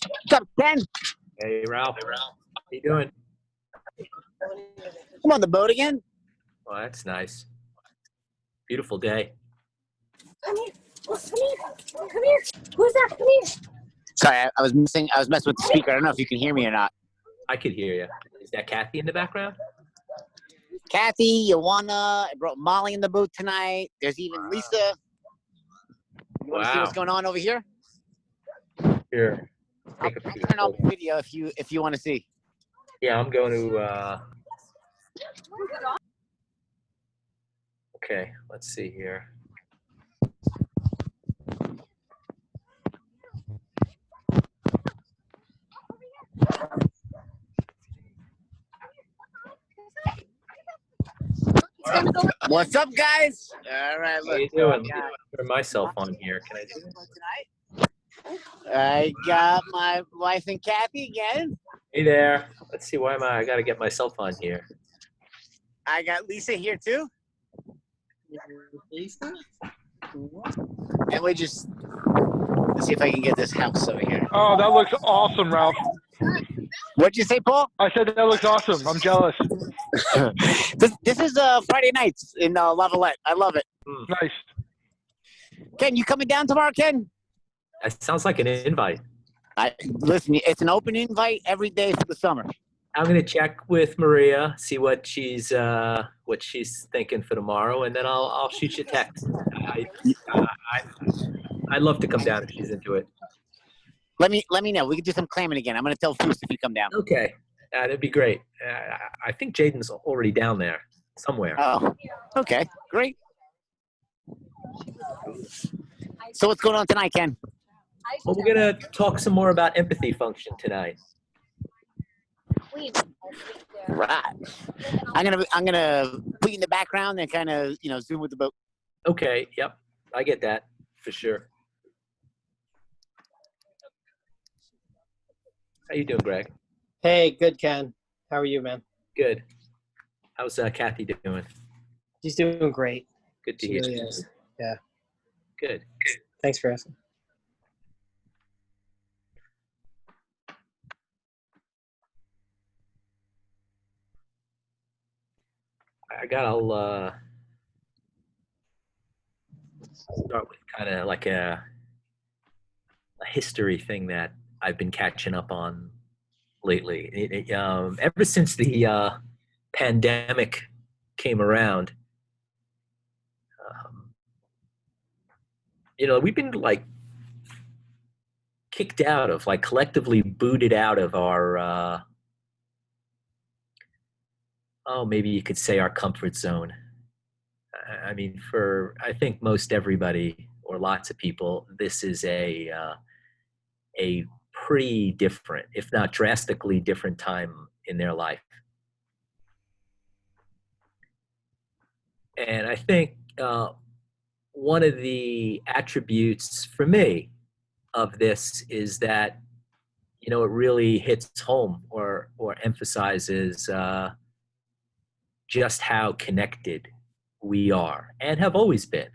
What's up, Ken? Hey, Ralph. How you doing? I'm on the boat again. Well, that's nice. Beautiful day. Come here. Come here. Come here. Who's that? Come here. Sorry, I was messing with the speaker. I don't know if you can hear me or not. I could hear you. Is that Kathy in the background? Kathy, Joanna, I brought Molly in the boat tonight. There's even Lisa. You want to see what's going on over here? Here. I'll turn on the video if you want to see. Yeah, I'm going to. Okay, let's see here. What's up, guys? All right, look. How you doing? Turn my cell phone here. Can I do this? I got my wife and Kathy again. Hey there. Let's see. Why am I got to get my cell phone here? I got Lisa here too. Lisa? And let's see if I can get this house over here. Oh, that looks awesome, Ralph. What'd you say, Paul? I said that looks awesome. I'm jealous. This is Friday nights in Lavalette. I love it. Nice. Ken, you coming down tomorrow, Ken? That sounds like an invite. Listen, it's an open invite every day for the summer. I'm going to check with Maria, see what she's thinking for tomorrow, and then I'll shoot you a text. I'd love to come down if she's into it. Let me know. We can do some clamming again. I'm going to tell Foose if you come down. Okay, that'd be great. I think Jaden's already down there somewhere. Oh, okay, great. So what's going on tonight, Ken? Well, we're gonna talk some more about empathy function tonight. Right. I'm gonna put you in the background and kind of zoom with the boat. Okay. Yep. I get that for sure. How you doing, Greg? Hey, good, Ken. How are you, man? Good. How's Kathy doing? She's doing great. Good to She hear. really is. Yeah. Good. Thanks for asking. I'll start with kind of like a history thing that I've been catching up on lately. Ever since the pandemic came around, we've been like kicked out of, like collectively booted out of our, maybe you could say our comfort zone. I mean, for I think most everybody or lots of people, this is a pretty different, if not drastically different time in their life. And I think one of the attributes for me of this is that, it really hits home or emphasizes just how connected we are and have always been.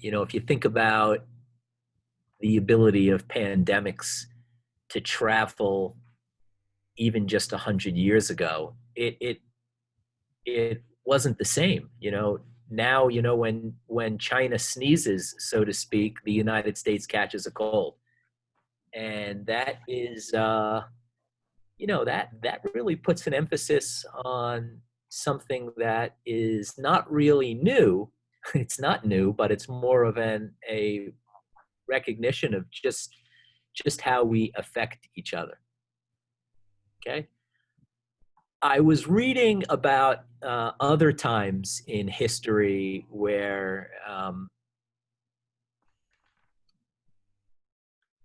If you think about the ability of pandemics to travel even just 100 years ago, it wasn't the same. Now, when China sneezes, so to speak, the United States catches a cold. And that is, that really puts an emphasis on something that is not really new. It's not new, but it's more of a recognition of just how we affect each other. Okay. I was reading about other times in history where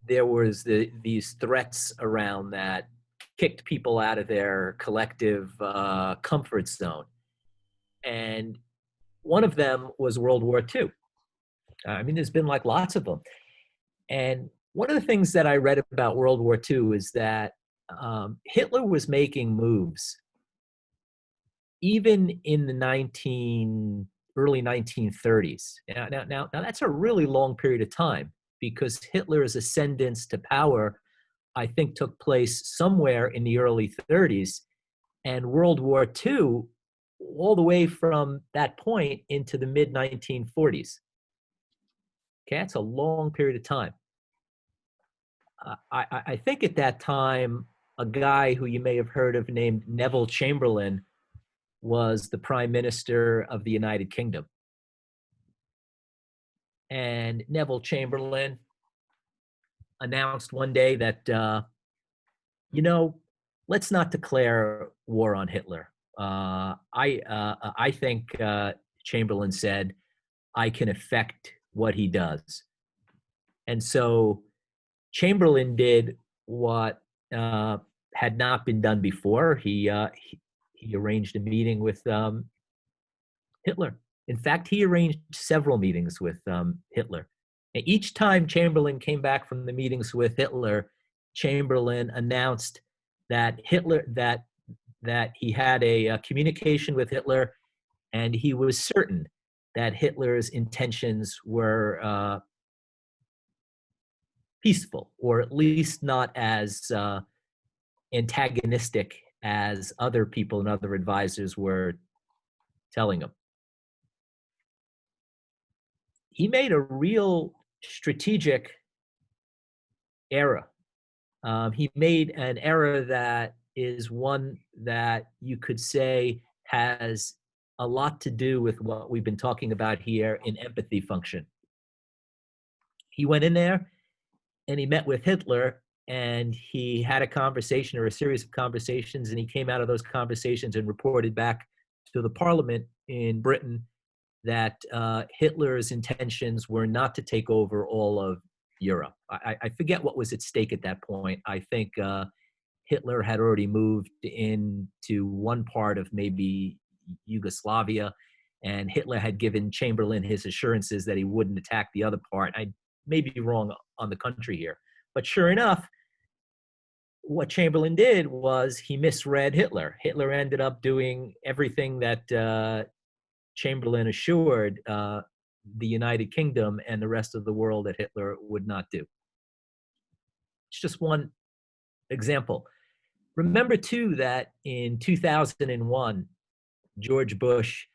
there was these threats around that kicked people out of their collective comfort zone. And one of them was World War II. I mean, there's been like lots of them. And one of the things that I read about World War II is that Hitler was making moves even in the early 1930s. Now, that's a really long period of time. because Hitler's ascendance to power, I think, took place somewhere in the early 30s, and World War II all the way from that point into the mid 1940s. Okay, that's a long period of time. I think at that time, a guy who you may have heard of named Neville Chamberlain was the Prime Minister of the United Kingdom. And Neville Chamberlain announced one day that, let's not declare war on Hitler. I think Chamberlain said, I can affect what he does. And so Chamberlain did what had not been done before. He arranged a meeting with Hitler. In fact, he arranged several meetings with Hitler. And each time Chamberlain came back from the meetings with Hitler, Chamberlain announced that that he had a communication with Hitler, and he was certain that Hitler's intentions were peaceful, or at least not as antagonistic as other people and other advisors were telling him. He made a real strategic error. He made an error that is one that you could say has a lot to do with what we've been talking about here in empathy function. He went in there and he met with Hitler, and he had a conversation or a series of conversations, and he came out of those conversations and reported back to the parliament in Britain that Hitler's intentions were not to take over all of Europe. I forget what was at stake at that point. I think Hitler had already moved into one part of maybe Yugoslavia, and Hitler had given Chamberlain his assurances that he wouldn't attack the other part. I may be wrong on the country here, but sure enough, what Chamberlain did was he misread Hitler. Hitler ended up doing everything that Chamberlain assured the United Kingdom and the rest of the world that Hitler would not do. It's just one example. Remember, too, that in 2001, George Bush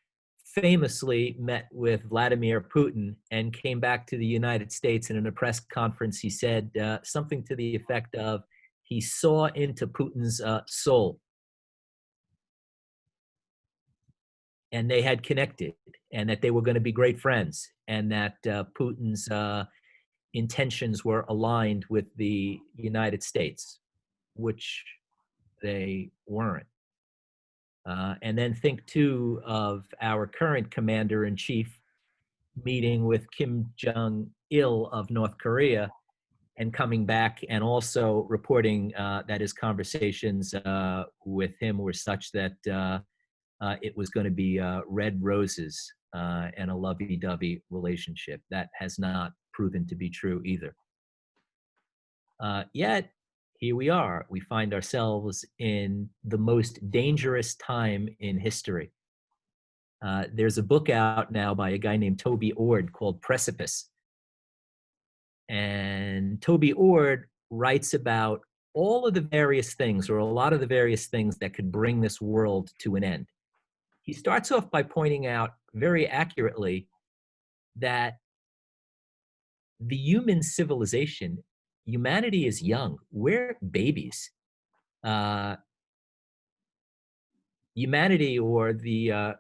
famously met with Vladimir Putin and came back to the United States, and in a press conference, he said something to the effect of, he saw into Putin's soul. And they had connected, and that they were going to be great friends, and that Putin's intentions were aligned with the United States, which they weren't. And then think, too, of our current commander-in-chief meeting with Kim Jong-il of North Korea and coming back and also reporting that his conversations with him were such that it was going to be red roses and a lovey-dovey relationship. That has not proven to be true either. Yet, here we are. We find ourselves in the most dangerous time in history. There's a book out now by a guy named Toby Ord called Precipice. And Toby Ord writes about all of the various things, or a lot of the various things that could bring this world to an end. He starts off by pointing out very accurately that the human civilization, humanity is young. We're babies. Humanity, or the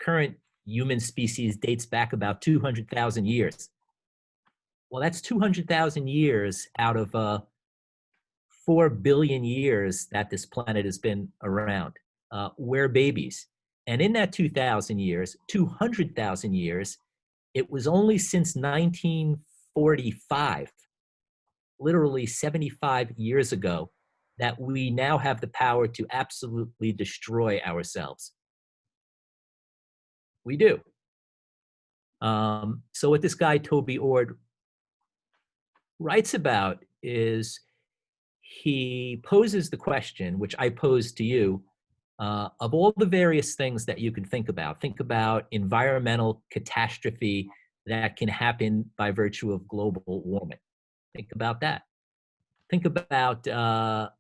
current human species, dates back about 200,000 years. Well, that's 200,000 years out of 4 billion years that this planet has been around. We're babies. And in that 2,000 years, 200,000 years, it was only since 1945, literally 75 years ago, that we now have the power to absolutely destroy ourselves. We do. So what this guy, Toby Ord, writes about is he poses the question, which I pose to you, of all the various things that you can think about environmental catastrophe, that can happen by virtue of global warming. Think about that. Think about a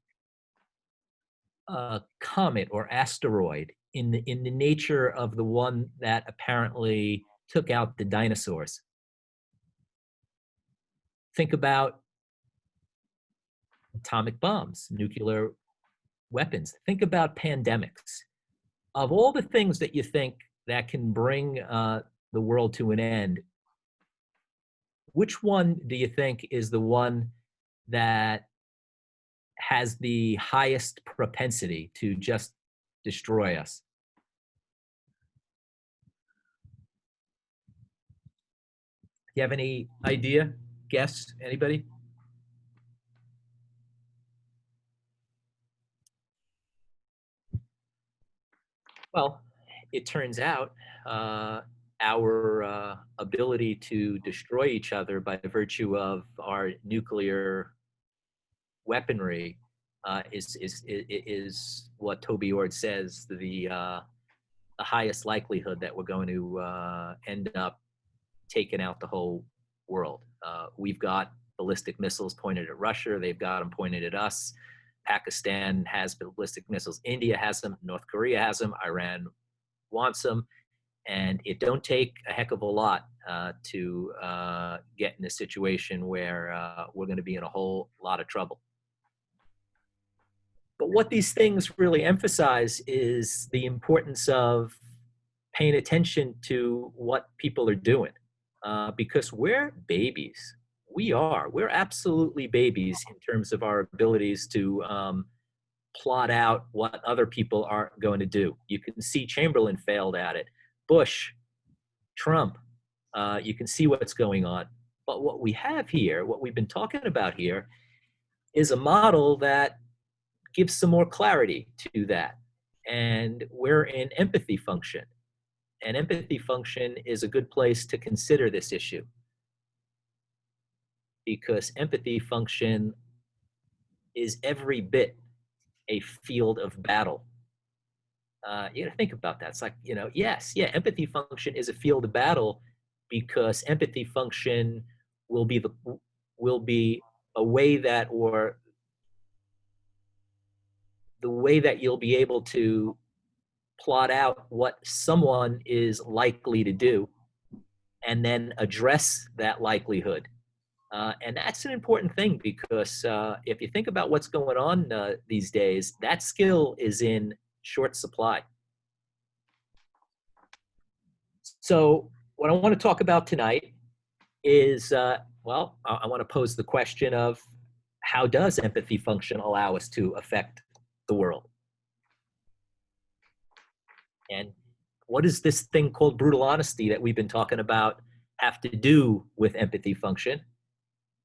comet or asteroid in the nature of the one that apparently took out the dinosaurs. Think about atomic bombs, nuclear weapons. Think about pandemics. Of all the things that you think that can bring the world to an end, which one do you think is the one that has the highest propensity to just destroy us? Do you have any idea? Guess? Anybody? Well, it turns out our ability to destroy each other by virtue of our nuclear weaponry is what Toby Ord says the highest likelihood that we're going to end up taking out the whole world. We've got ballistic missiles pointed at Russia. They've got them pointed at us. Pakistan has ballistic missiles. India has them. North Korea has them. Iran wants them. And it don't take a heck of a lot to get in a situation where we're going to be in a whole lot of trouble. But what these things really emphasize is the importance of paying attention to what people are doing, because we're babies. We're absolutely babies in terms of our abilities to plot out what other people are going to do. You can see Chamberlain failed at it. Bush, Trump, you can see what's going on. But what we have here, what we've been talking about here, is a model that gives some more clarity to that. And we're in empathy function. And empathy function is a good place to consider this issue, because empathy function is every bit a field of battle. You gotta think about that. It's like, empathy function is a field of battle, because empathy function will be a way that, or the way that you'll be able to plot out what someone is likely to do and then address that likelihood. And that's an important thing, because if you think about what's going on these days, that skill is in short supply. So what I want to talk about tonight is, I want to pose the question of, how does empathy function allow us to affect the world? And what does this thing called brutal honesty that we've been talking about have to do with empathy function?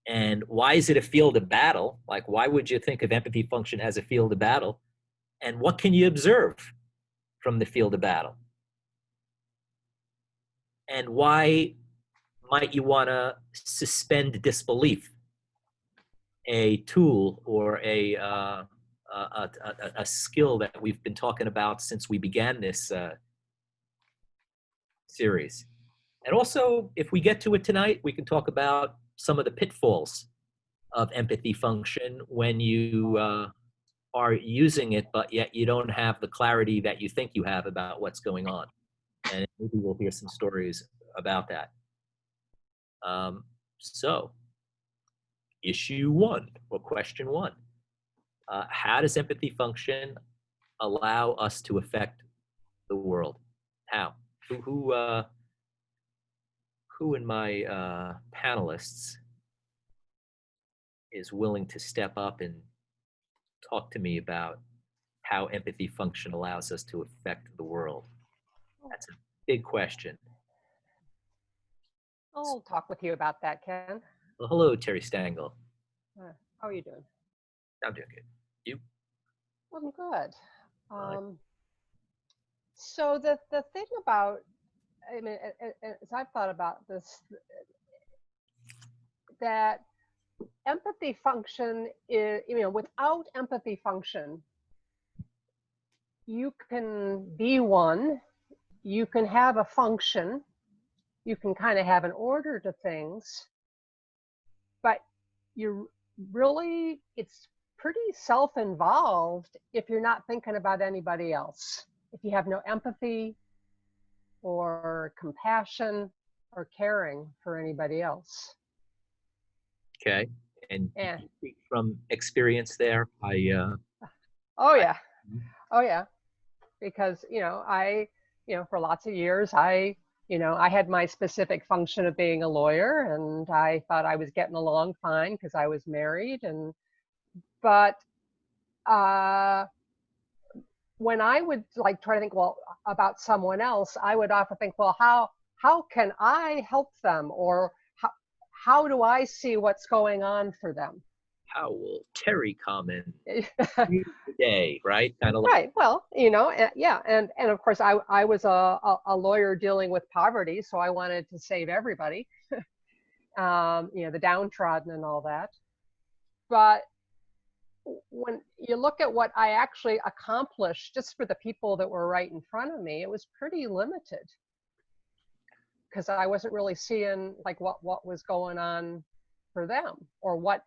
And why is it a field of battle? Like, why would you think of empathy function as a field of battle? And what can you observe from the field of battle? And why might you want to suspend disbelief, a tool or a skill that we've been talking about since we began this series? And also, if we get to it tonight, we can talk about some of the pitfalls of empathy function when you are using it, but yet you don't have the clarity that you think you have about what's going on. And maybe we'll hear some stories about that. So, issue one, or question one. How does empathy function allow us to affect the world? How? Who in my panelists is willing to step up and talk to me about how empathy function allows us to affect the world? That's a big question. I'll talk with you about that, Ken. Well, hello, Terry Stangl. How are you doing? I'm doing good. You? I'm good. Right. So the thing about, I mean, as I've thought about this, that empathy function is, without empathy function, you can be one, you can have a function, you can kind of have an order to things, but you really, it's pretty self-involved if you're not thinking about anybody else. If you have no empathy or compassion or caring for anybody else. Okay. And Yeah. you speak from experience there. Oh yeah. Oh yeah. Because, for lots of years, I had my specific function of being a lawyer, and I thought I was getting along fine because I was married. But when I would like try to think, well, about someone else, I would often think, well, how can I help them, or how do I see what's going on for them? How will Terry come in today, right? Kind of Right. Well, yeah, and of course, I was a lawyer dealing with poverty, so I wanted to save everybody, the downtrodden and all that. But when you look at what I actually accomplished just for the people that were right in front of me, it was pretty limited, because I wasn't really seeing like what was going on for them, or what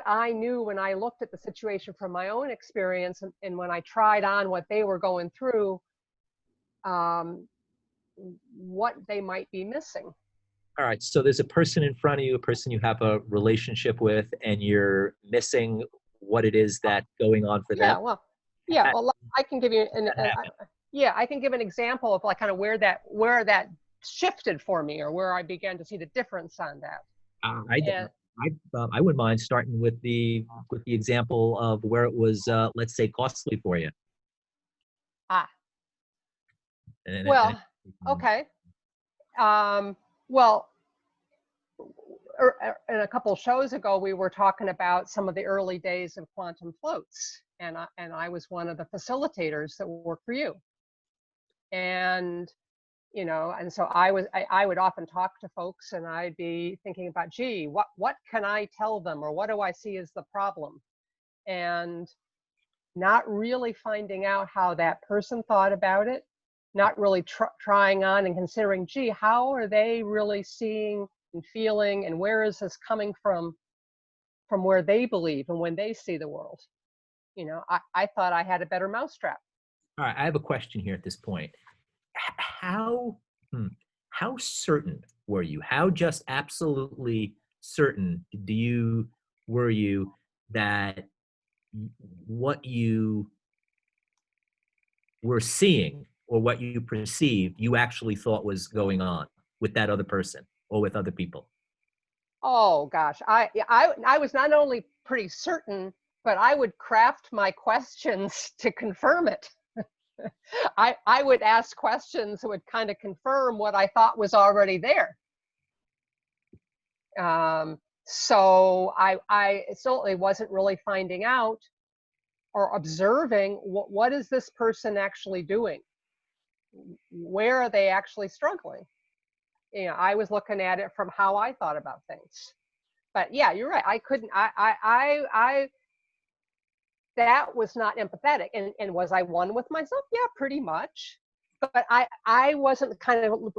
I knew when I looked at the situation from my own experience, and when I tried on what they were going through, what they might be missing. All right, so there's a person in front of you, a person you have a relationship with, and you're missing what it is that's going on for them. Well, I can give you I can give an example of like kind of where that shifted for me, or where I began to see the difference on that. I wouldn't mind starting with the example of where it was, let's say, costly for you. Okay. Well, in a couple shows ago, we were talking about some of the early days of quantum floats, and I was one of the facilitators that worked for you. And and so I would often talk to folks, and I'd be thinking about, gee, what can I tell them, or what do I see as the problem, and not really finding out how that person thought about it, not really trying on and considering, gee, how are they really seeing and feeling, and where is this coming from where they believe and when they see the world. I thought I had a better mousetrap. All right, I have a question here at this point. How certain were you? How just absolutely certain were you that what you were seeing, or what you perceived, you actually thought was going on with that other person or with other people? Oh gosh, I was not only pretty certain, but I would craft my questions to confirm it. I would ask questions that would kind of confirm what I thought was already there. So I certainly wasn't really finding out or observing what is this person actually doing? Where are they actually struggling? I was looking at it from how I thought about things. But yeah, you're right. I couldn't. That was not empathetic. And was I one with myself? Yeah, pretty much. But I wasn't kind of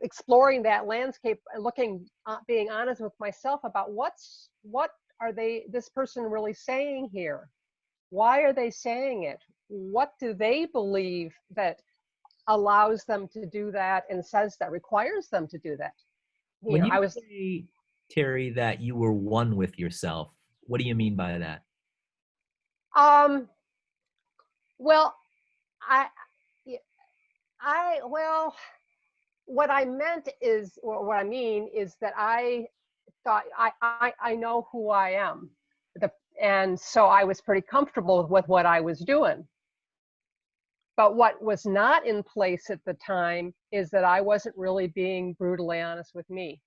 exploring that landscape, looking, being honest with myself about what are this person really saying here? Why are they saying it? What do they believe that allows them to do that, and says that requires them to do that? When you say, Terry, that you were one with yourself, what do you mean by that? Well, what I meant is, or what I mean is that I thought I know who I am, and so I was pretty comfortable with what I was doing. But what was not in place at the time is that I wasn't really being brutally honest with me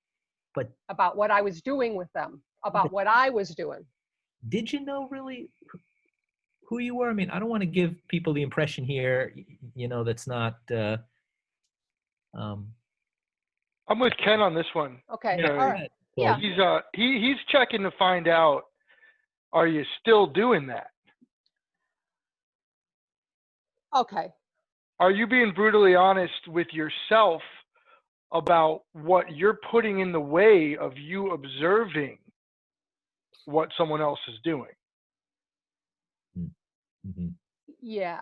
about what I was doing with them, about what I was doing. Did you know really who you were? I mean, I don't want to give people the impression here, that's not. I'm with Ken on this one. Okay. All right. Yeah. He's checking to find out, are you still doing that? Okay. Are you being brutally honest with yourself about what you're putting in the way of you observing what someone else is doing. Mm-hmm. Yeah.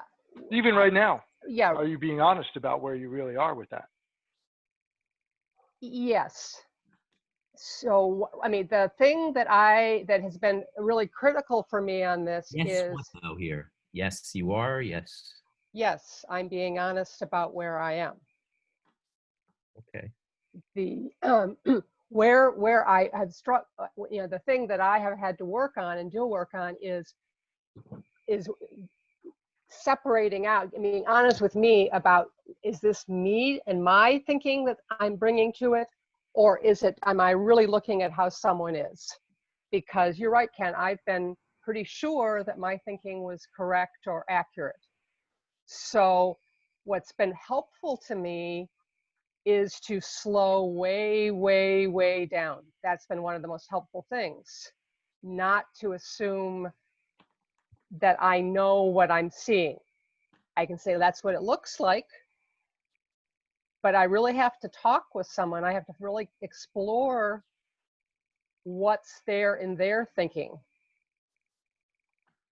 Even right now, Yeah. are you being honest about where you really are with that? Yes. So, I mean, the thing that has been really critical for me on this Yes, is, what though here? Yes, you are. Yes. yes, I'm being honest about where I am. Okay. The where I have struck, you know, the thing that I have had to work on and do work on is separating out, being honest with me about, is this me and my thinking that I'm bringing to it, or am I really looking at how someone is? Because you're right, Ken, I've been pretty sure that my thinking was correct or accurate. So what's been helpful to me is to slow way, way, way down. That's been one of the most helpful things. Not to assume that I know what I'm seeing. I can say that's what it looks like, but I really have to talk with someone. I have to really explore what's there in their thinking.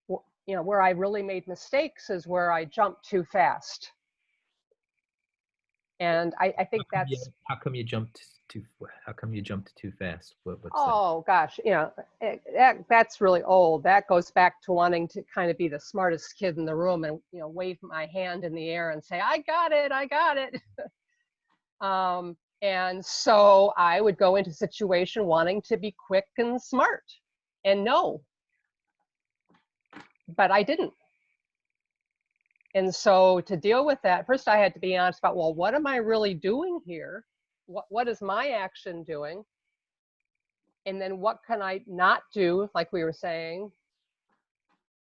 You know, where I really made mistakes is where I jumped too fast. And I think that's, how come you jumped too fast? What's that? oh gosh, you know, that's really old. That goes back to wanting to kind of be the smartest kid in the room and, you know, wave my hand in the air and say, I got it. And so I would go into a situation wanting to be quick and smart and know, but I didn't. And so to deal with that, first I had to be honest about, well, what am I really doing here? What is my action doing? And then what can I not do, like we were saying,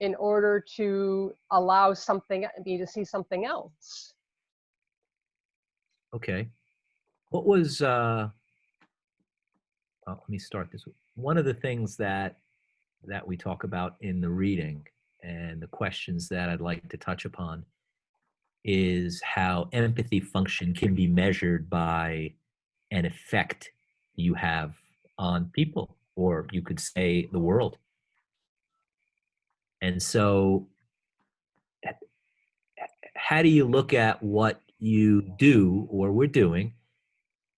in order to allow me to see something else? Okay. What was let me start this. One of the things that we talk about in the reading and the questions that I'd like to touch upon is how empathy function can be measured by an effect you have on people, or you could say the world. And so how do you look at what you do or we're doing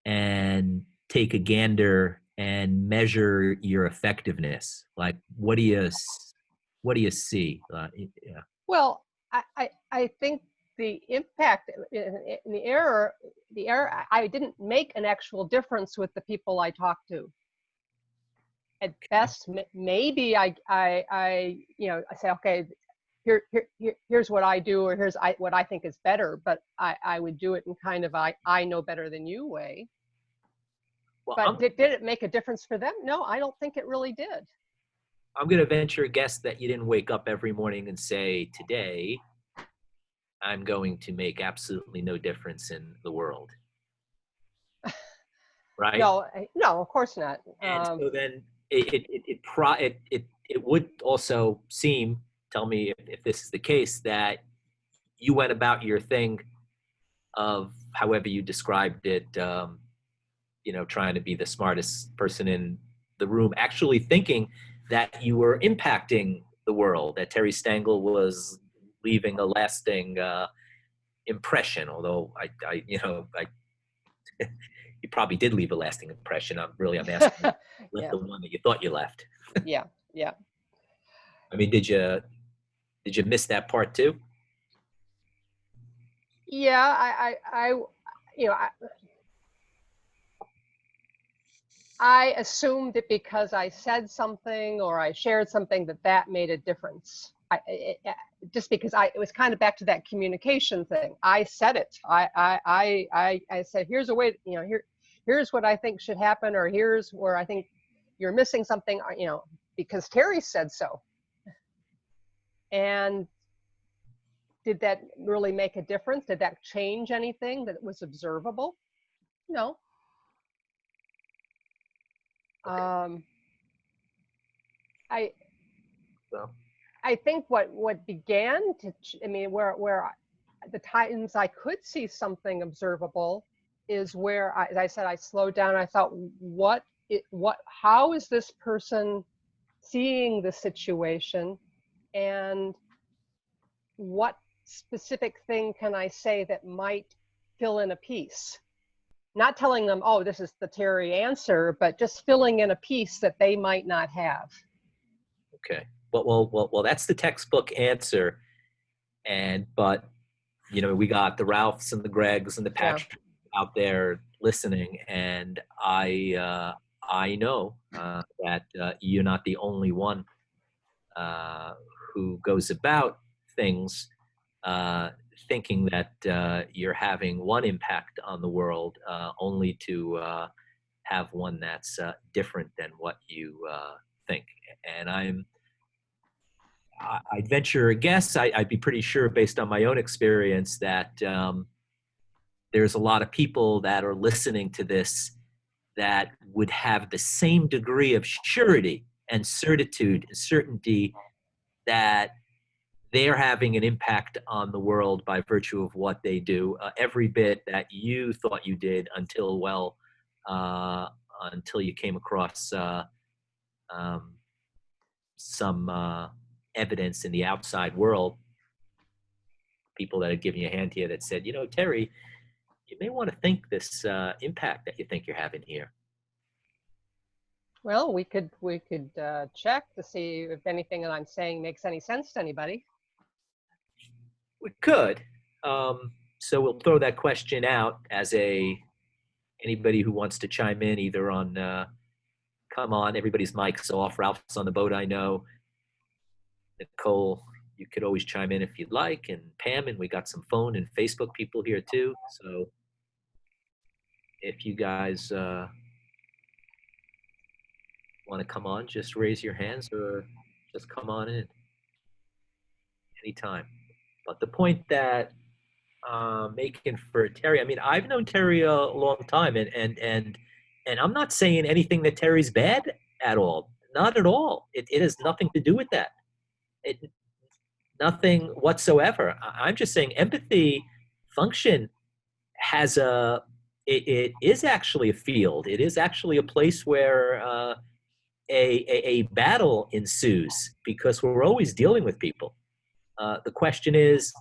and take a gander and measure your effectiveness? Like, what do you see? Yeah. Well, I think the impact in the error, I didn't make an actual difference with the people I talked to. At best, maybe I you know, I say, okay, here's what I do, or here's what I think is better, but I would do it in kind of I know better than you way. Well, But did it make a difference for them? No, I don't think it really did. I'm going to venture a guess that you didn't wake up every morning and say, today, I'm going to make absolutely no difference in the world. Right? No, of course not. And so then it would also seem, tell me if this is the case, that you went about your thing of however you described it, you know, trying to be the smartest person in the room, actually thinking that you were impacting the world, that Terry Stengel was leaving a lasting impression, although I you probably did leave a lasting impression. I'm asking left the one that you thought you left. Yeah. I mean, did you miss that part too? Yeah, I you know, I assumed that because I said something or I shared something that made a difference. Just because it was kind of back to that communication thing. I said it. I said, here's a way, you know, here's what I think should happen, or here's where I think you're missing something, you know, because Terry said so. And did that really make a difference? Did that change anything that was observable? No. Okay. I think what began to, I mean, where the times I could see something observable is where as I said, I slowed down. I thought, how is this person seeing the situation, and what specific thing can I say that might fill in a piece? Not telling them, oh, this is the Terry answer, but just filling in a piece that they might not have. Okay. Well, that's the textbook answer. But we got the Ralphs and the Gregs and the Patricks out there listening, and I know that you're not the only one who goes about things thinking that you're having one impact on the world, only to have one that's different than what you think. And I'd venture a guess, I'd be pretty sure based on my own experience that there's a lot of people that are listening to this that would have the same degree of surety and certitude and certainty that they're having an impact on the world by virtue of what they do, every bit that you thought you did until you came across some evidence in the outside world, people that had given you a hand here that said, Terry, you may want to think this impact that you think you're having here. Well, we could check to see if anything that I'm saying makes any sense to anybody. We could. So we'll throw that question out as anybody who wants to chime in, either on, come on, everybody's mic's off. Ralph's on the boat, I know. Nicole, you could always chime in if you'd like. And Pam, and we got some phone and Facebook people here too. So if you guys want to come on, just raise your hands or just come on in anytime. But the point that making for Terry, I mean, I've known Terry a long time, and I'm not saying anything that Terry's bad at all. Not at all. It has nothing to do with that. Nothing whatsoever. I'm just saying empathy function has it is actually a field. It is actually a place where a battle ensues, because we're always dealing with people. The question is,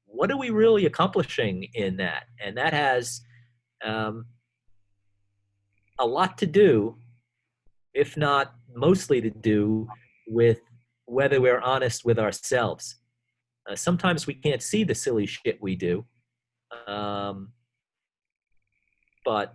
what are we really accomplishing in that? And that has a lot to do, if not mostly to do, with whether we're honest with ourselves. Sometimes we can't see the silly shit we do. But,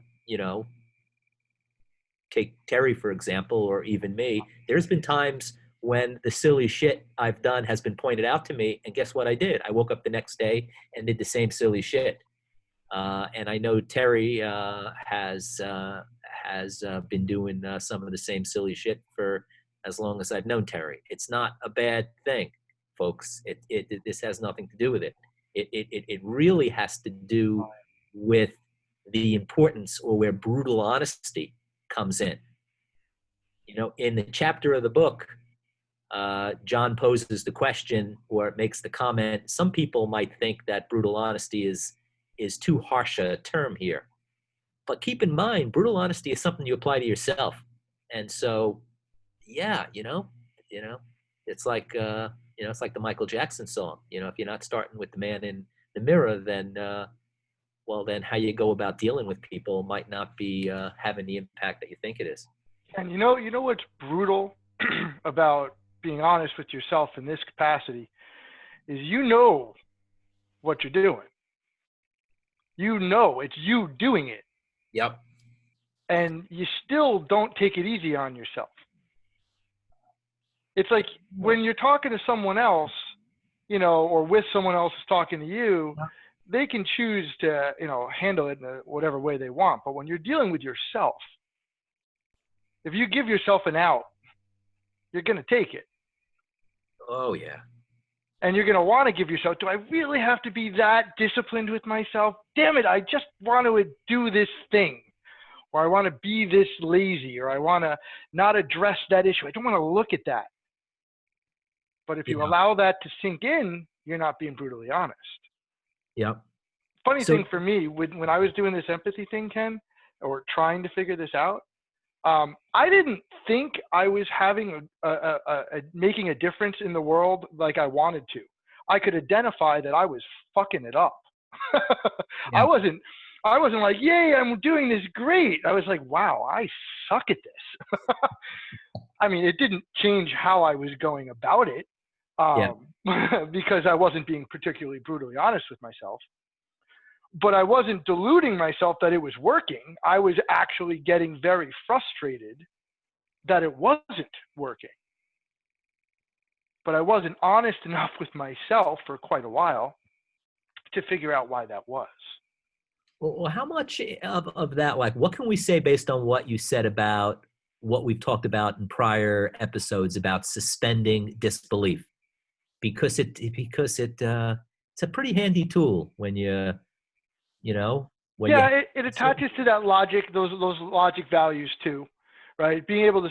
take Terry, for example, or even me. There's been times when the silly shit I've done has been pointed out to me, and guess what I did? I woke up the next day and did the same silly shit. And I know Terry has been doing some of the same silly shit for as long as I've known Terry. It's not a bad thing, folks. This has nothing to do with it. It really has to do with the importance, or where brutal honesty comes in. In the chapter of the book, John poses the question, or makes the comment, some people might think that brutal honesty is too harsh a term here. But keep in mind, brutal honesty is something you apply to yourself. And so, yeah, it's like it's like the Michael Jackson song. If you're not starting with the man in the mirror, then then how you go about dealing with people might not be having the impact that you think it is. And you know what's brutal about being honest with yourself in this capacity is what you're doing. It's you doing it. Yep. And you still don't take it easy on yourself. It's like when you're talking to someone else, or with someone else who's talking to you, they can choose to, handle it in whatever way they want. But when you're dealing with yourself, if you give yourself an out, you're going to take it. Oh, yeah. And you're going to want to give yourself, do I really have to be that disciplined with myself? Damn it, I just want to do this thing. Or I want to be this lazy, or I want to not address that issue. I don't want to look at that. But if you allow that to sink in, you're not being brutally honest. Yep. funny So- thing for me, when I was doing this empathy thing, Ken, or trying to figure this out, I didn't think I was having making a difference in the world like I wanted to. I could identify that I was fucking it up. Yeah. I wasn't like, yay, I'm doing this great. I was like, wow, I suck at this. I mean, it didn't change how I was going about it, because I wasn't being particularly brutally honest with myself. But I wasn't deluding myself that it was working. I was actually getting very frustrated that it wasn't working. But I wasn't honest enough with myself for quite a while to figure out why that was. Well, how much of that, like, what can we say based on what you said about what we've talked about in prior episodes about suspending disbelief? Because it's a pretty handy tool when when Yeah, it attaches to that logic, those logic values too, right? Being able to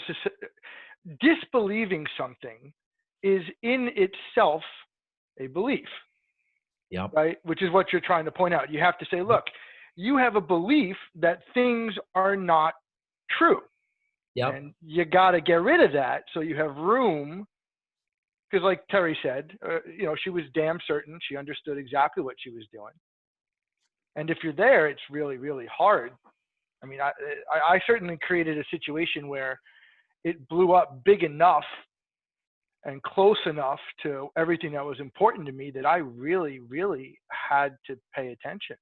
disbelieving something is in itself a belief, Yep. right? Which is what you're trying to point out. You have to say, look, you have a belief that things are not true. Yep. And you got to get rid of that so you have room. Because like Terry said, she was damn certain she understood exactly what she was doing. And if you're there, it's really, really hard. I mean, I certainly created a situation where it blew up big enough and close enough to everything that was important to me that I really, really had to pay attention.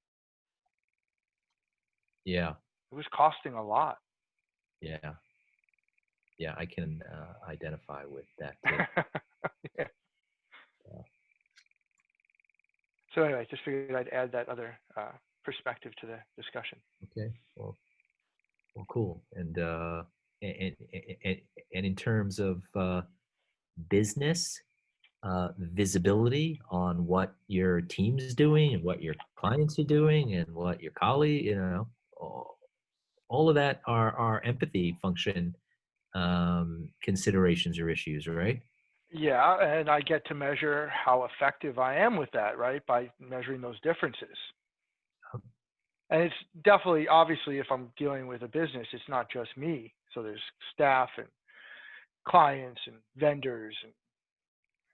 Yeah. It was costing a lot. Yeah. Yeah, I can identify with that too. Yeah. So anyway, just figured I'd add that other perspective to the discussion. Okay. Well, cool. And in terms of business visibility on what your team's doing and what your clients are doing and what your colleague, all of that are empathy function considerations or issues, right? Yeah, and I get to measure how effective I am with that, right? By measuring those differences. And it's definitely, obviously, if I'm dealing with a business, it's not just me. So there's staff and clients and vendors and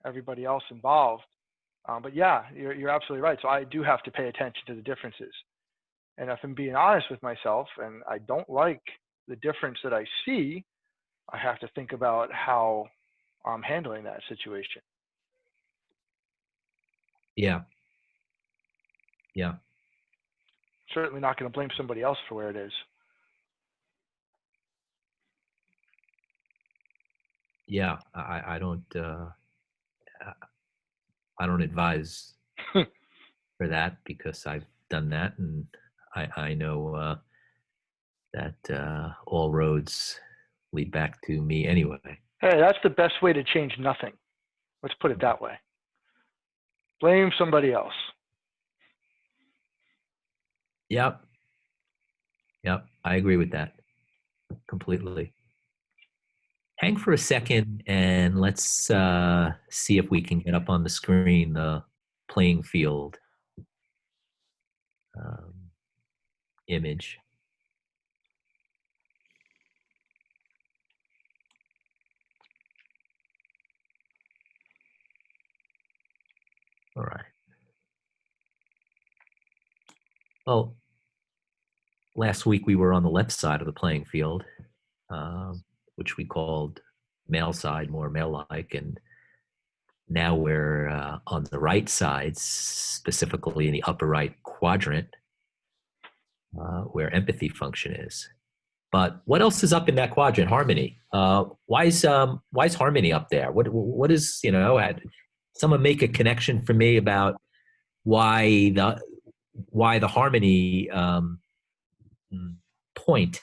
everybody else involved. But yeah, you're absolutely right. So I do have to pay attention to the differences. And if I'm being honest with myself and I don't like the difference that I see, I have to think about how I'm handling that situation. Yeah. Yeah. Certainly not going to blame somebody else for where it is. Yeah. I don't advise for that because I've done that, and I know that all roads lead back to me anyway. Hey, that's the best way to change nothing. Let's put it that way. Blame somebody else. Yep. Yep. I agree with that completely. Hang for a second and let's see if we can get up on the screen the playing field image. All right. Well, last week we were on the left side of the playing field, which we called male side, more male-like, and now we're on the right side, specifically in the upper right quadrant, where empathy function is. But what else is up in that quadrant? Harmony. Why is harmony up there? What is, had someone make a connection for me about why the harmony point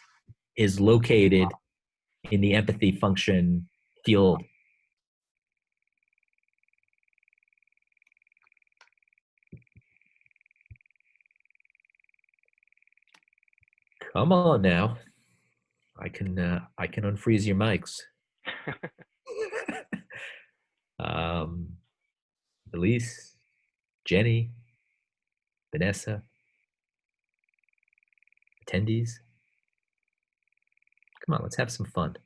is located in the empathy function field. Come on now. I can unfreeze your mics. Elise, Jenny, Vanessa, attendees. Come on, let's have some fun.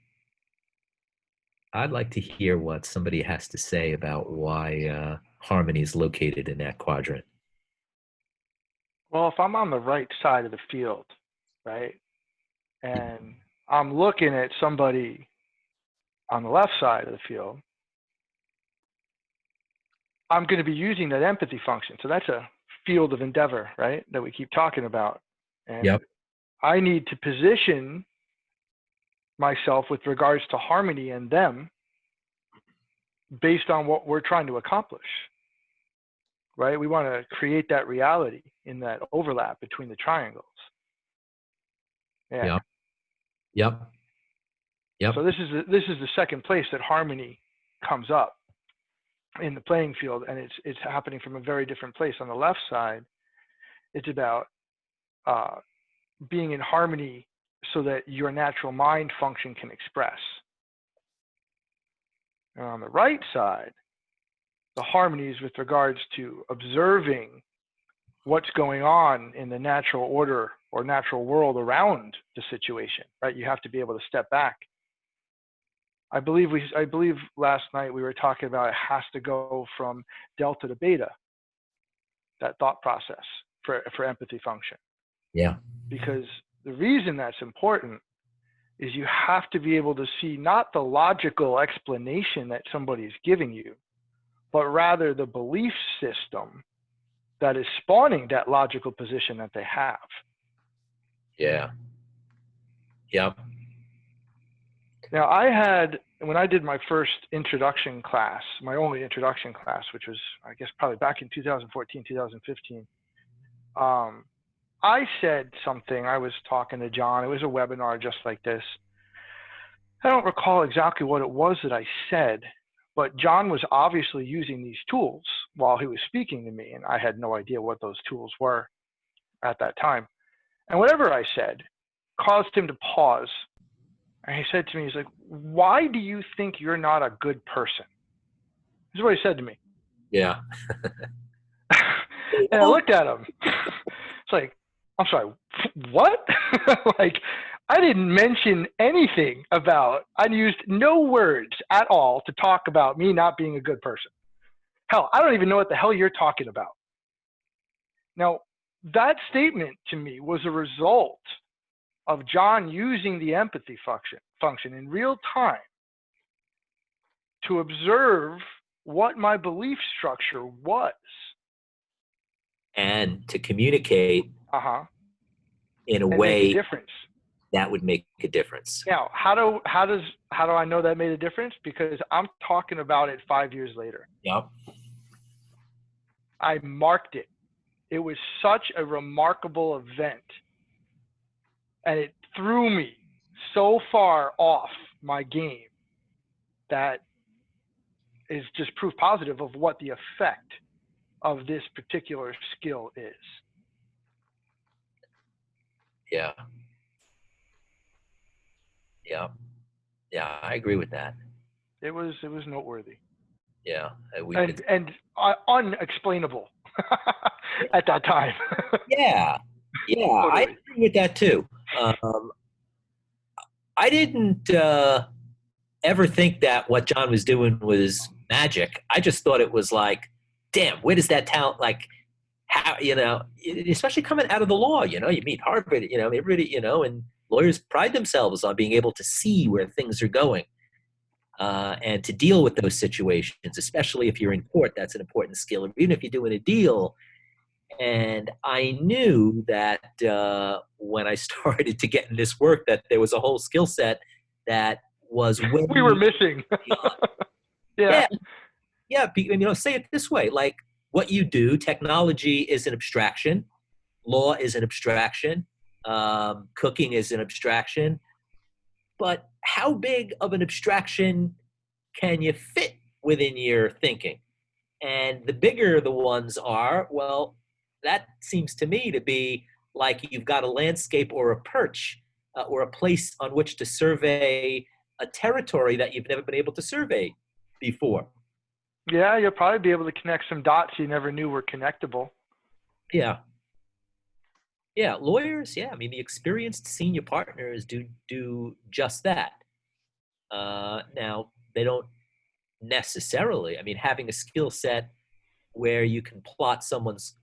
I'd like to hear what somebody has to say about why harmony is located in that quadrant. Well, if I'm on the right side of the field, right, and I'm looking at somebody on the left side of the field, I'm going to be using that empathy function. So that's a field of endeavor, right, that we keep talking about. And Yep. I need to position myself with regards to harmony and them based on what we're trying to accomplish, right? We want to create that reality in that overlap between the triangles. Yeah. Yep. Yep. Yep. So this is the second place that harmony comes up in the playing field, and it's happening from a very different place. On the left side, it's about being in harmony so that your natural mind function can express. And on the right side, the harmony is with regards to observing what's going on in the natural order or natural world around the situation, right? You have to be able to step back. I believe last night we were talking about it has to go from delta to beta, that thought process for empathy function. Yeah. Because the reason that's important is you have to be able to see not the logical explanation that somebody's giving you, but rather the belief system that is spawning that logical position that they have. Yeah. Yep. Now, when I did my first introduction class, my only introduction class, which was, I guess, probably back in 2014, 2015, I said something. I was talking to John. It was a webinar just like this. I don't recall exactly what it was that I said, but John was obviously using these tools while he was speaking to me, and I had no idea what those tools were at that time. And whatever I said caused him to pause. And he said to me, he's like, "Why do you think you're not a good person?" This is what he said to me. Yeah. And I looked at him. It's like, I'm sorry, what? Like, I didn't mention anything about, I used no words at all to talk about me not being a good person. Hell, I don't even know what the hell you're talking about. Now, that statement to me was a result of John using the empathy function in real time to observe what my belief structure was. And to communicate in a and way make a difference. That would make a difference. Now, how do I know that made a difference? Because I'm talking about it 5 years later. Yep. I marked it. It was such a remarkable event. And it threw me so far off my game that is just proof positive of what the effect of this particular skill is. Yeah. Yeah. Yeah, I agree with that. It was noteworthy. Yeah. And unexplainable at that time. Yeah. Yeah, Totally. I agree with that too. I didn't ever think that what John was doing was magic. I just thought it was like, damn, where does that talent, like, how, especially coming out of the law, you meet Harvard, everybody, and lawyers pride themselves on being able to see where things are going and to deal with those situations, especially if you're in court. That's an important skill, even if you're doing a deal. And I knew that when I started to get in this work, that there was a whole skill set that was we were missing. Yeah. Say it this way, like what you do, technology is an abstraction, law is an abstraction, cooking is an abstraction, but how big of an abstraction can you fit within your thinking? And the bigger the ones are, well, that seems to me to be like you've got a landscape or a perch or a place on which to survey a territory that you've never been able to survey before. Yeah, you'll probably be able to connect some dots you never knew were connectable. Yeah. Yeah, lawyers, yeah. I mean, the experienced senior partners do just that. Now, they don't necessarily, I mean, having a skill set where you can plot someone's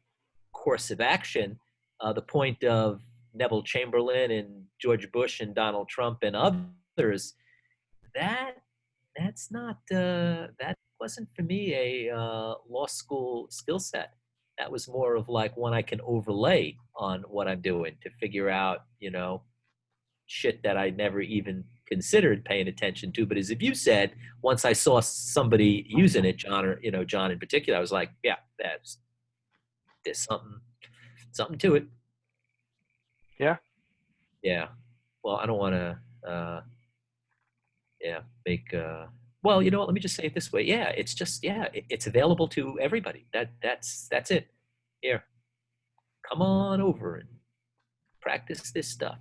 course of action, the point of Neville Chamberlain and George Bush and Donald Trump and others, that that's not that wasn't for me a law school skill set. That was more of like one I can overlay on what I'm doing to figure out, shit that I never even considered paying attention to. But as if you said, once I saw somebody using it, John, or John in particular, I was like, yeah, there's something to it. Yeah. Yeah. Well, I don't want to make well, you know what, let me just say it this way. Yeah, it's just it's available to everybody. That's it. Here, come on over and practice this stuff.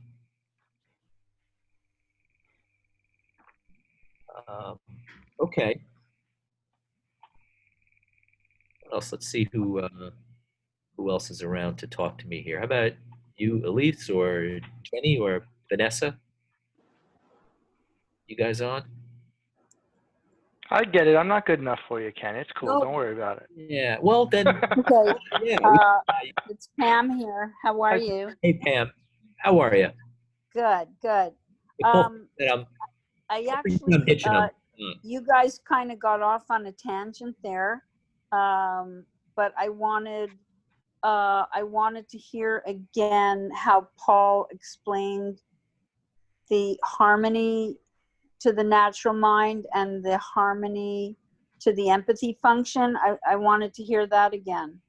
Okay. What else? Let's see who else is around to talk to me here. How about you, Elise, or Jenny, or Vanessa? You guys on? I get it. I'm not good enough for you, Ken. It's cool. No. Don't worry about it. Yeah. Well, then. Okay. Yeah. It's Pam here. How are you? Hey, Pam. How are you? Good, good. I actually, you guys kind of got off on a tangent there, but I wanted to hear again how Paul explained the harmony to the natural mind and the harmony to the empathy function. I wanted to hear that again.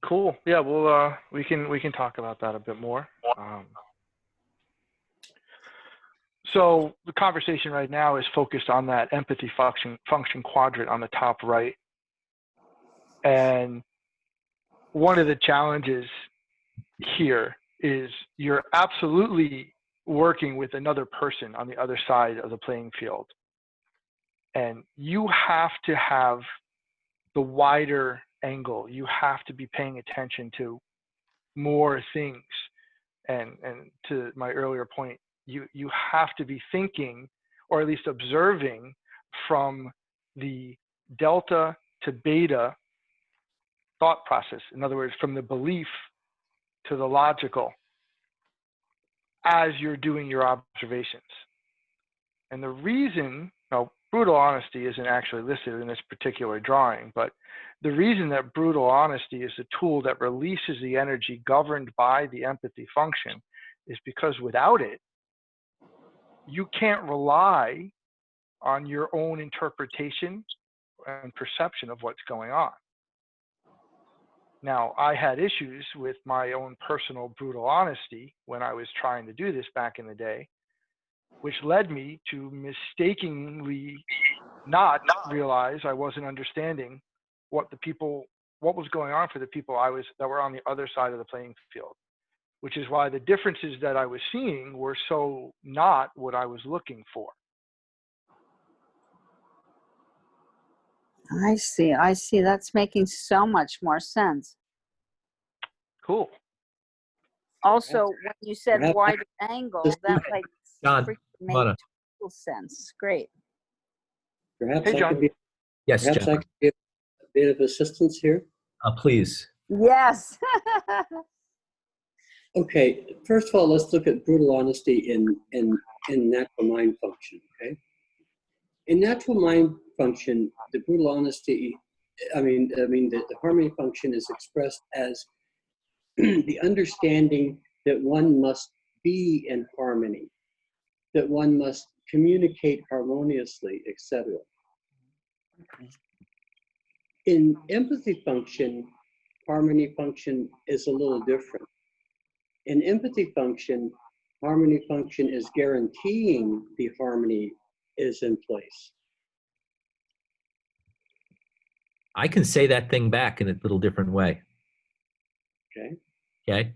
Cool. Yeah. Well, we can talk about that a bit more. So the conversation right now is focused on that empathy function quadrant on the top right. And one of the challenges here is you're absolutely working with another person on the other side of the playing field. And you have to have the wider angle. You have to be paying attention to more things. And to my earlier point, you have to be thinking, or at least observing, from the delta to beta thought process. In other words, from the belief to the logical as you're doing your observations. And the reason, now, brutal honesty isn't actually listed in this particular drawing, but the reason that brutal honesty is a tool that releases the energy governed by the empathy function is because without it, you can't rely on your own interpretation and perception of what's going on. Now, I had issues with my own personal brutal honesty when I was trying to do this back in the day, which led me to mistakenly not realize I wasn't understanding what was going on for the people that were on the other side of the playing field, which is why the differences that I was seeing were so not what I was looking for. I see. That's making so much more sense. Cool. Also, when you said wider angle, that John, made total sense. Great. Perhaps Hey, John. Yes, perhaps John. I could give a bit of assistance here. Please. Yes. Okay, first of all, let's look at brutal honesty in natural mind function. Okay, in natural mind function, the brutal honesty, the harmony function is expressed as the understanding that one must be in harmony, that one must communicate harmoniously, etc. In empathy function, harmony function is a little different. In empathy function, harmony function is guaranteeing the harmony is in place. I can say that thing back in a little different way. Okay. Okay.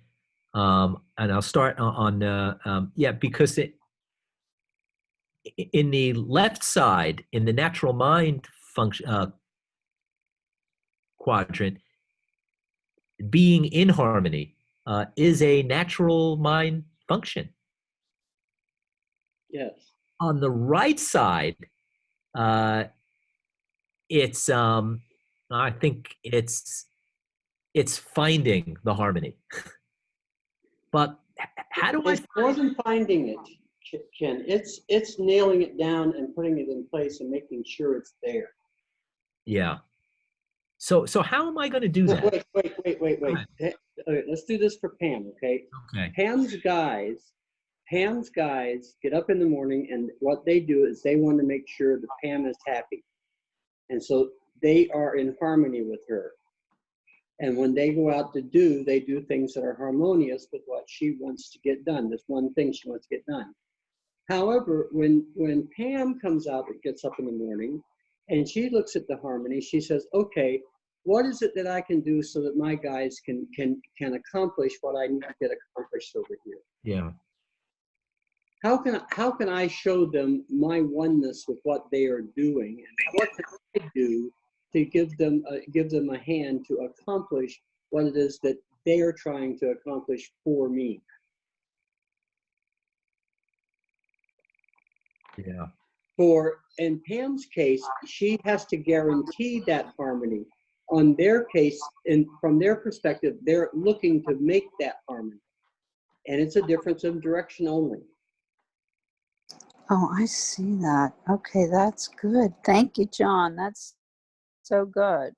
And I'll start because in the left side, in the natural mind function quadrant, being in harmony is a natural mind function. Yes. On the right side, it's I think it's finding the harmony. But how do I? It's more than finding it, Ken. It's nailing it down and putting it in place and making sure it's there. Yeah. So how am I going to do that? Wait. Okay, let's do this for Pam, okay? Okay. Pam's guys get up in the morning, and what they do is they want to make sure that Pam is happy. And so they are in harmony with her. And when they go out to do, they do things that are harmonious with what she wants to get done. There's one thing she wants to get done. However, when Pam comes out and gets up in the morning and she looks at the harmony, she says, okay, what is it that I can do so that my guys can accomplish what I need to get accomplished over here? Yeah. How can I show them my oneness with what they are doing, and what can I do to give them a hand to accomplish what it is that they are trying to accomplish for me? Yeah. In Pam's case, she has to guarantee that harmony. On their case, and from their perspective, they're looking to make that harmony. And it's a difference of direction only. Oh, I see that. Okay, that's good. Thank you, John. That's so good.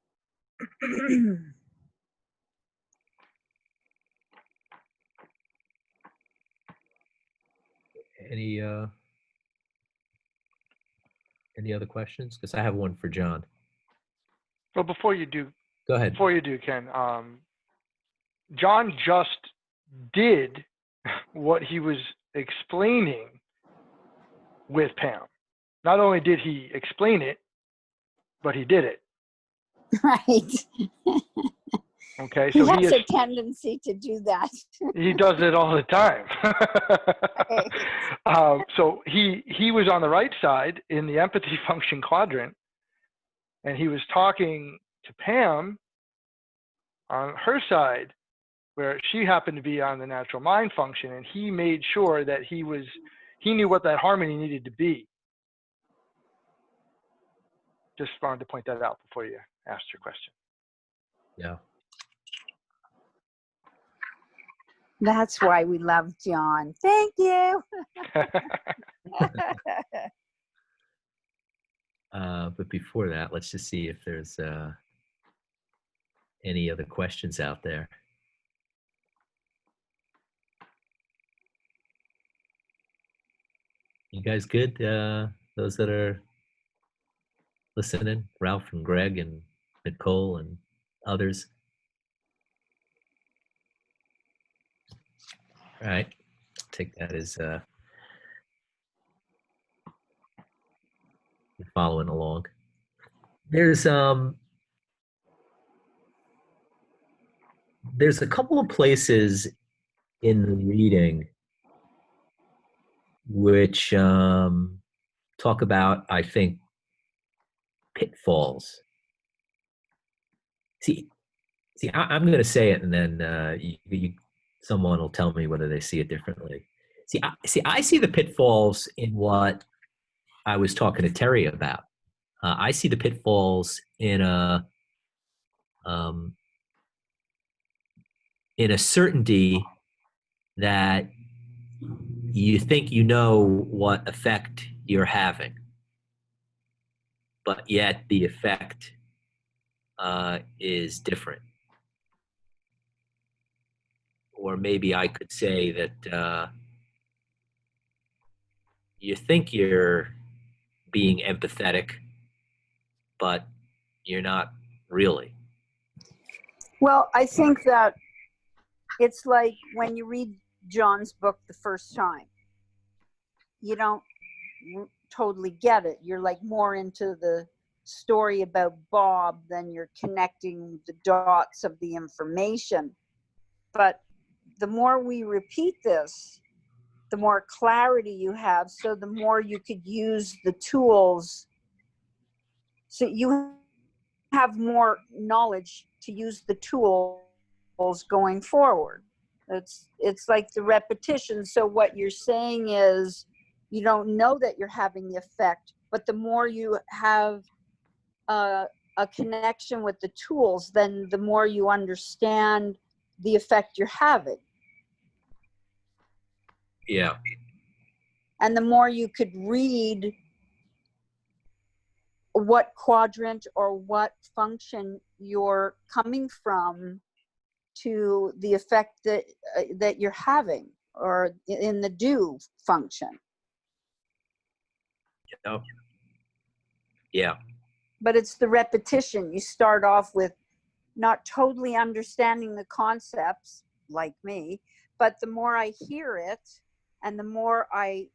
Any other questions? Because I have one for John. Well, before you do, Go ahead. Ken, John just did what he was explaining with Pam. Not only did he explain it, but he did it. Right. Okay, He so has a tendency to do that. he does it all the time. So he was on the right side in the empathy function quadrant, and he was talking to Pam on her side, where she happened to be on the natural mind function, and he made sure that he knew what that harmony needed to be. Just wanted to point that out before you asked your question. Yeah. That's why we love John. Thank you. But before that, let's just see if there's any other questions out there. You guys good? Those that are listening, Ralph and Greg and Nicole and others. All right, take that as you're following along. There's a couple of places in the reading which talk about, I think, pitfalls. See, I'm going to say it, and then someone will tell me whether they see it differently. I see the pitfalls in what I was talking to Terry about. I see the pitfalls in a certainty that you think you know what effect you're having, but yet the effect is different. Or maybe I could say that you think you're being empathetic, but you're not really. Well, I think that it's like when you read John's book the first time, you don't totally get it. You're like more into the story about Bob than you're connecting the dots of the information. But the more we repeat this, the more clarity you have, so the more you could use the tools. So you have more knowledge to use the tools going forward. It's like the repetition. So what you're saying is you don't know that you're having the effect, but the more you have a connection with the tools, then the more you understand the effect you're having. Yeah. And the more you could read what quadrant or what function you're coming from to the effect that you're having, or in the do function. Yep. Yeah. But it's the repetition. You start off with not totally understanding the concepts, like me, but the more I hear it and the more I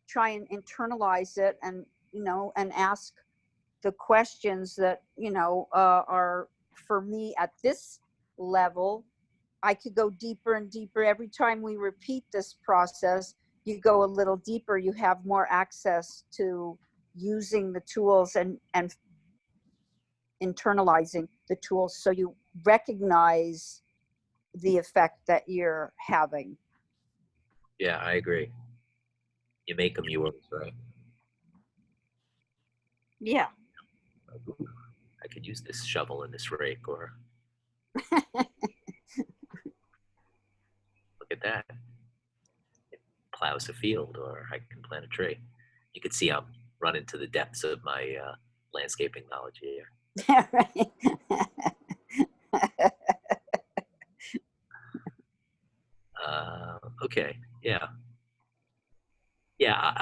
try and internalize it, and and ask the questions that are for me at this level, I could go deeper and deeper. Every time we repeat this process, you go a little deeper. You have more access to using the tools and internalizing the tools, so you recognize the effect that you're having. Yeah, I agree. You make them yours, right? Yeah. I could use this shovel and this rake, or look at that. It plows a field, or I can plant a tree. You can see I'm running to the depths of my landscaping knowledge here. Right. Okay. Yeah. Yeah.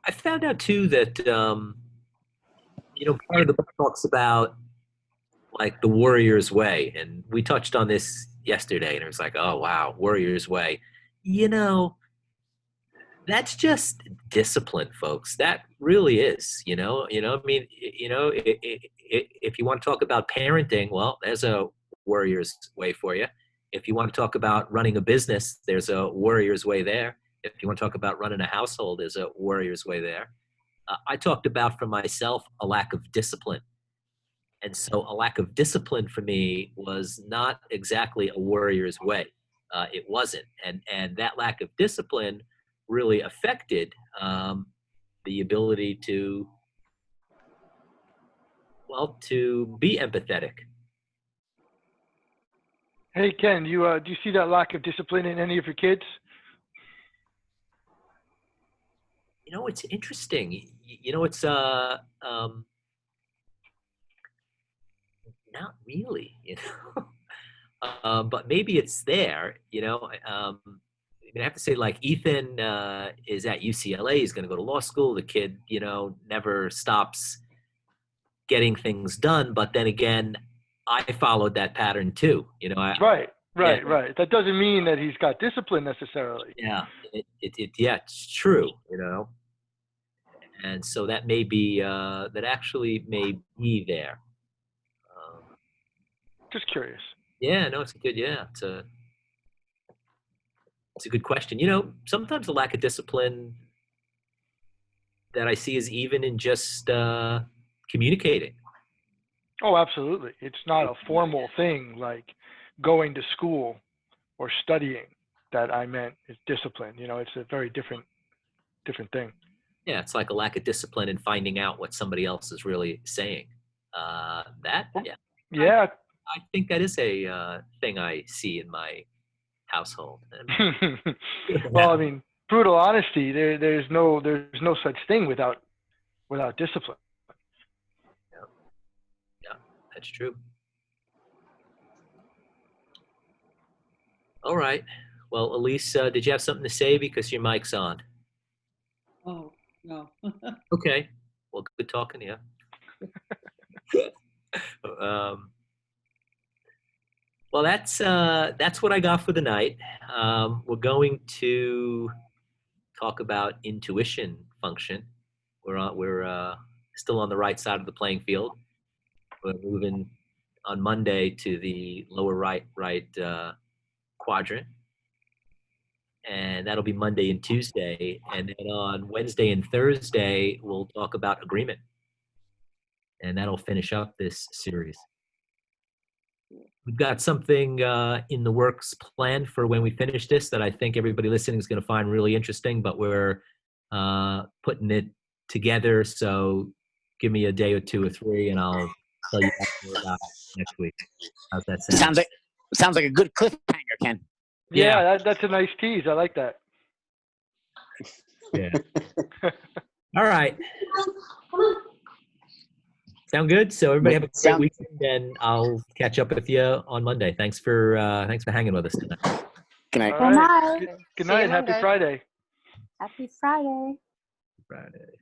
I found out too that part of the book talks about like the warrior's way, and we touched on this yesterday, and it was like, oh wow, warrior's way. That's just discipline, folks. That really is. I mean, if you want to talk about parenting, well, there's a warrior's way for you. If you want to talk about running a business, there's a warrior's way there. If you want to talk about running a household, there's a warrior's way there. I talked about for myself a lack of discipline. And so a lack of discipline for me was not exactly a warrior's way. It wasn't. And that lack of discipline really affected the ability to be empathetic. Hey, Ken, do you see that lack of discipline in any of your kids? It's interesting. It's not really, but maybe it's there. I have to say, like, Ethan is at UCLA. He's going to go to law school. The kid, never stops getting things done. But then again, I followed that pattern too. Right. That doesn't mean that he's got discipline necessarily. Yeah, it's true. And so that may be that actually may be there. Just curious. Yeah, no, it's a good. Yeah, it's a good question. Sometimes the lack of discipline that I see is even in just communicating. Oh, absolutely. It's not a formal thing like going to school or studying that I meant is discipline. It's a very different thing. Yeah, it's like a lack of discipline in finding out what somebody else is really saying. Yeah. I think that is a thing I see in my household. Well, I mean, brutal honesty. There's no such thing without discipline. Yeah, that's true. All right. Well, Elise, did you have something to say because your mic's on? Oh, no. Okay. Well, good talking to you. Well, that's what I got for the night. We're going to talk about intuition function. We're still on the right side of the playing field. We're moving on Monday to the lower right quadrant, and that'll be Monday and Tuesday. And then on Wednesday and Thursday, we'll talk about agreement, and that'll finish up this series. we've got something in the works planned for when we finish this that I think everybody listening is going to find really interesting, but we're putting it together. So give me a day or 2 or 3 and I'll tell you more about it next week. How's that sound? Sounds like a good cliffhanger, Ken. Yeah, that's a nice tease. I like that. Yeah. All right. Sound good? So everybody have a great weekend, and I'll catch up with you on Monday. Thanks for hanging with us tonight. Good night. All right. Good night. Good See you night. Happy Monday. Friday. Happy Friday. Friday.